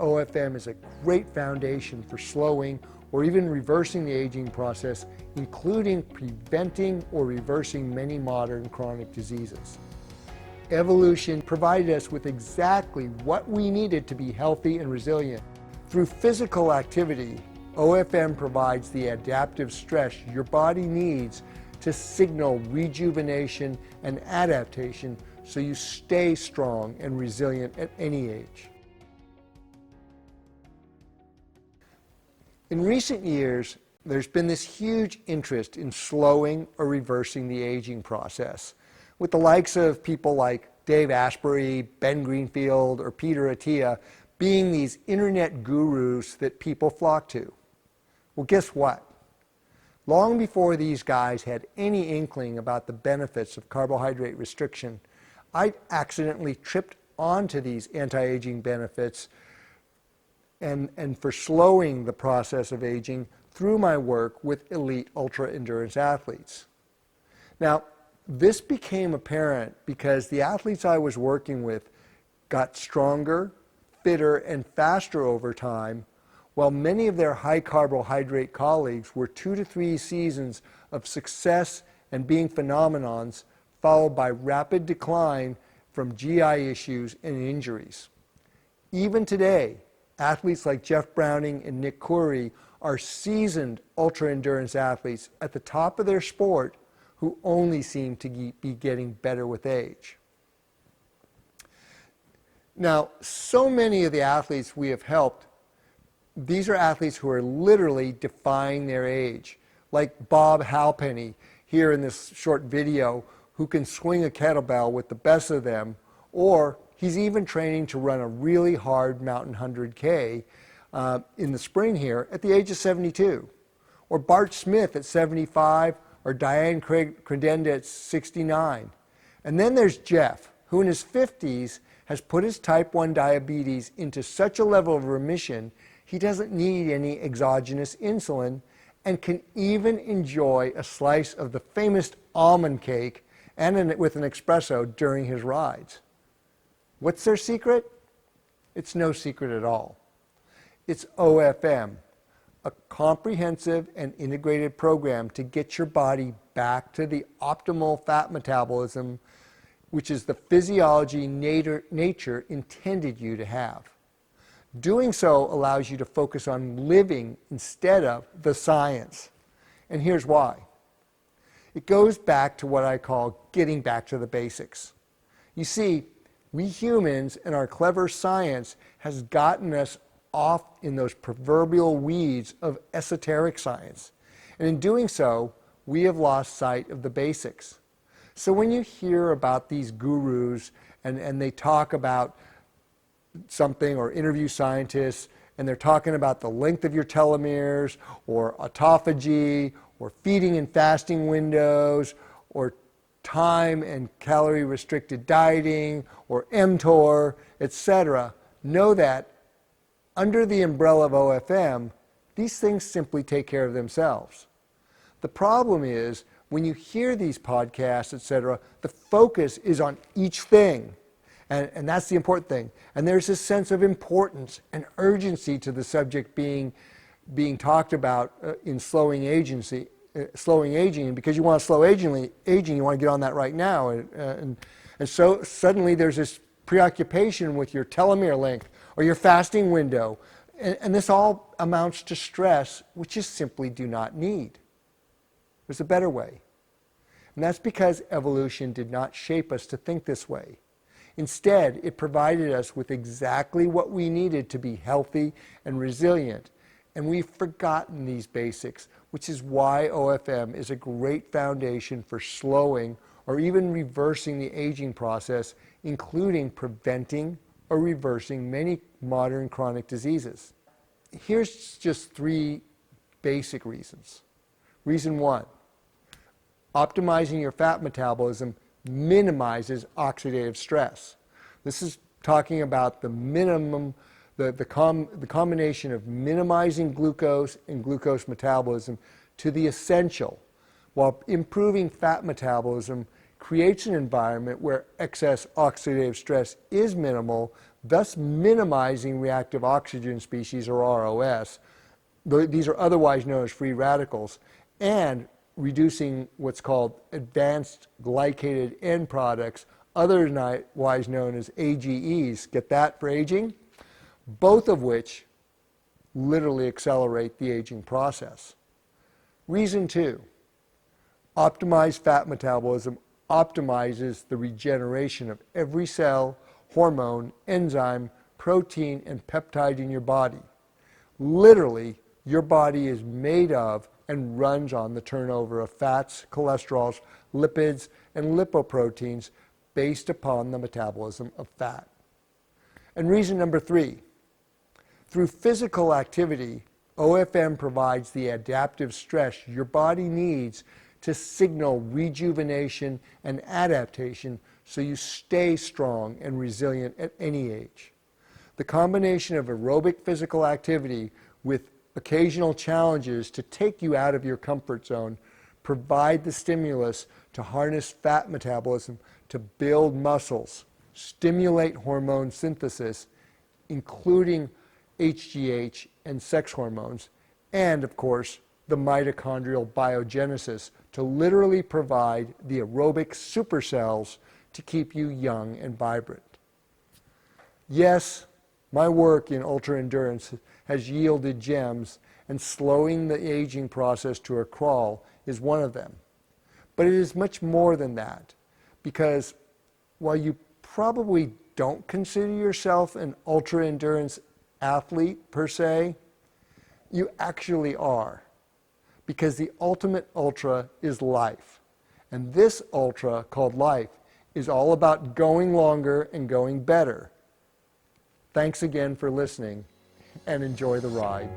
OFM is a great foundation for slowing or even reversing the aging process, including preventing or reversing many modern chronic diseases. Evolution provided us with exactly what we needed to be healthy and resilient. Through physical activity, OFM provides the adaptive stress your body needs to signal rejuvenation and adaptation so you stay strong and resilient at any age. In recent years, there's been this huge interest in slowing or reversing the aging process, with the likes of people like Dave Asprey, Ben Greenfield, or Peter Attia being these internet gurus that people flock to. Well, guess what? Long before these guys had any inkling about the benefits of carbohydrate restriction, I accidentally tripped onto these anti-aging benefits and for slowing the process of aging through my work with elite ultra-endurance athletes. Now, this became apparent because the athletes I was working with got stronger, fitter, and faster over time, while many of their high carbohydrate colleagues were 2 to 3 seasons of success and being phenomenons, followed by rapid decline from GI issues and injuries. Even today, athletes like Jeff Browning and Nick Coury are seasoned ultra-endurance athletes at the top of their sport who only seem to be getting better with age. Now, so many of the athletes we have helped, these are athletes who are literally defying their age, like Bob Halpenny here in this short video, who can swing a kettlebell with the best of them, or he's even training to run a really hard mountain 100K in the spring here at the age of 72. Or Bart Smith at 75, or Diane Credenda at 69. And then there's Jeff, who in his 50s has put his type 1 diabetes into such a level of remission, he doesn't need any exogenous insulin and can even enjoy a slice of the famous almond cake and with an espresso during his rides. What's their secret? It's no secret at all. It's OFM, a comprehensive and integrated program to get your body back to the optimal fat metabolism, which is the physiology nature intended you to have. Doing so allows you to focus on living instead of the science. And here's why. It goes back to what I call getting back to the basics. You see, we humans and our clever science has gotten us off in those proverbial weeds of esoteric science. And in doing so, we have lost sight of the basics. So when you hear about these gurus and they talk about something or interview scientists and they're talking about the length of your telomeres or autophagy or feeding and fasting windows or time and calorie restricted dieting or mTOR, etc., know that under the umbrella of OFM, these things simply take care of themselves. The problem is when you hear these podcasts, etc., the focus is on each thing. And that's the important thing. And there's this sense of importance and urgency to the subject being talked about in slowing aging. And because you want to slow aging, you want to get on that right now. And so suddenly there's this preoccupation with your telomere length or your fasting window. And this all amounts to stress, which you simply do not need. There's a better way. And that's because evolution did not shape us to think this way. Instead, it provided us with exactly what we needed to be healthy and resilient. And we've forgotten these basics, which is why OFM is a great foundation for slowing or even reversing the aging process, including preventing or reversing many modern chronic diseases. Here's just 3 basic reasons. Reason 1, optimizing your fat metabolism minimizes oxidative stress. This is talking about the minimum, the combination of minimizing glucose and glucose metabolism to the essential, while improving fat metabolism creates an environment where excess oxidative stress is minimal, thus minimizing reactive oxygen species, or ROS. These are otherwise known as free radicals, and reducing what's called advanced glycated end products, otherwise known as AGEs. Get that for aging? Both of which literally accelerate the aging process. Reason 2, optimized fat metabolism optimizes the regeneration of every cell, hormone, enzyme, protein, and peptide in your body. Literally, your body is made of and runs on the turnover of fats, cholesterols, lipids, and lipoproteins based upon the metabolism of fat. And reason number 3, through physical activity, OFM provides the adaptive stress your body needs to signal rejuvenation and adaptation so you stay strong and resilient at any age. The combination of aerobic physical activity with occasional challenges to take you out of your comfort zone provide the stimulus to harness fat metabolism to build muscles, stimulate hormone synthesis, including HGH and sex hormones, and of course the mitochondrial biogenesis to literally provide the aerobic supercells to keep you young and vibrant. Yes, my work in ultra endurance has yielded gems, and slowing the aging process to a crawl is one of them. But it is much more than that, because while you probably don't consider yourself an ultra endurance athlete per se, you actually are. Because the ultimate ultra is life. And this ultra, called life, is all about going longer and going better. Thanks again for listening, and enjoy the ride.